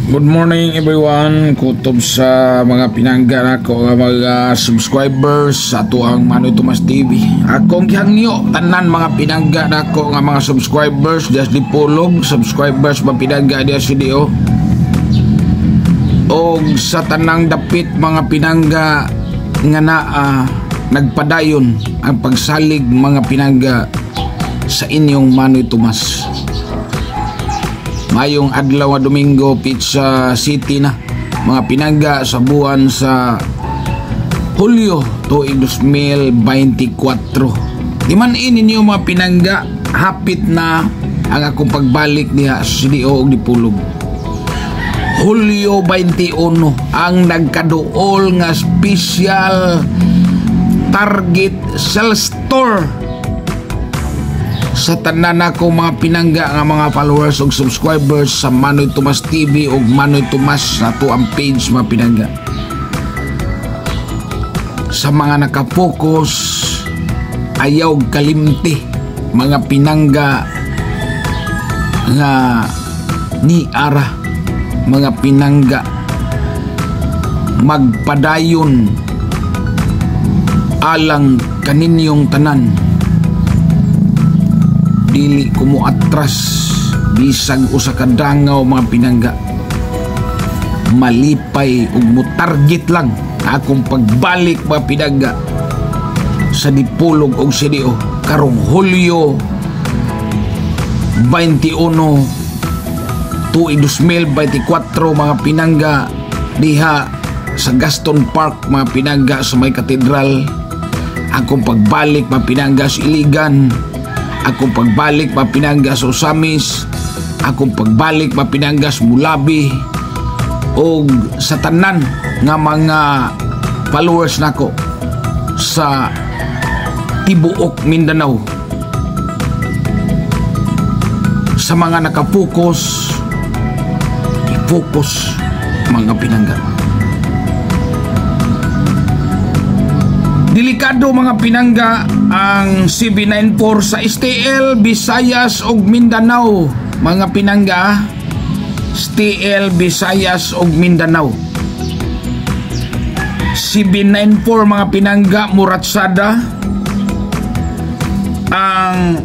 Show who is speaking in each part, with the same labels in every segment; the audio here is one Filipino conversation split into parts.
Speaker 1: Good morning everyone. Kutob sa mga pinangga nako nga mga subscribers sa tuang Manoy Tomas TV. Akong gihangyo tanan mga pinangga nako nga mga subscribers just dipulog subscribers ba pinangga dia studio. Og sa tanang dapit mga pinangga nga nagpadayon ang pagsalig mga pinangga sa inyong Manoy Tomas. Mayong adlaw nga Domingo, Pizza City na mga pinangga sa buwan sa Hulyo tuig 2024. Di man ninyo mga pinangga, hapit na ang akong pagbalik diha sa studio og dipulog. Hulyo 21 ang nagkaduol nga special Target Cell Store sa tanan ako mga pinangga nga mga followers ug subscribers sa Manoy Tomas TV ug Manoy Tomas sa tuang page mga pinangga. Sa mga nakapokus ayaw kalimti mga pinangga nga ni ara mga pinangga magpadayon alang kaninyong tanan, dili kumuatras bisag usa ka dangaw mga pinangga, malipay ug mo target lang akong pagbalik mga pinangga sa dipulog og studio karong Hulyo 21 tuig 2024 mga pinangga diha sa Gaston Park mga pinangga sa may katedral. Akong pagbalik mga pinangga sa Iligan, akong pagbalik mga pinangga sa Usamis, akong pagbalik mga pinangga sa Mulabi o sa tanan nga mga followers nako sa tibuok Mindanao. Sa mga nakapokus, i-focus mga pinangga. Delikado mga pinangga ang CB94 sa STL, Visayas ug Mindanao mga pinangga. STL, Visayas ug Mindanao. CB94 mga pinangga muratsada. Ang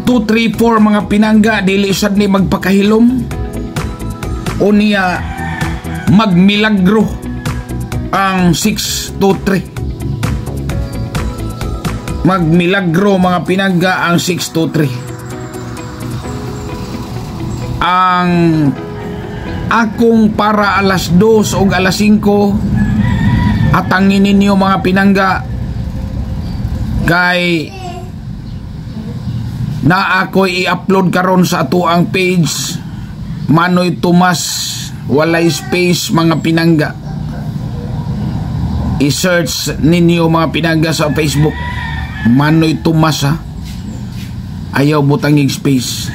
Speaker 1: 234 mga pinangga dili sad ni magpakahilom o niya magmilagro ang 623. Magmilagro mga pinangga ang 623. Ang akong para alas 2 o alas 5 atangin ninyo mga pinangga kay na ako'y i-upload karon sa atuang page Manoy Tomas walay space mga pinangga. I-search ninyo mga pinangga sa Facebook Manoy Tomas ha, ayaw butangig space.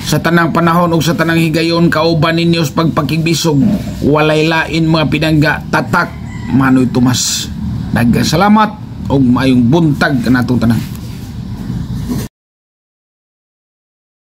Speaker 1: Sa tanang panahon o sa tanang higayon kauban ninyo sa pagpakigbisog walay lain mga pinangga, tatak Manoy Tomas. Nagkasalamat o mayong buntag kanatong tanan.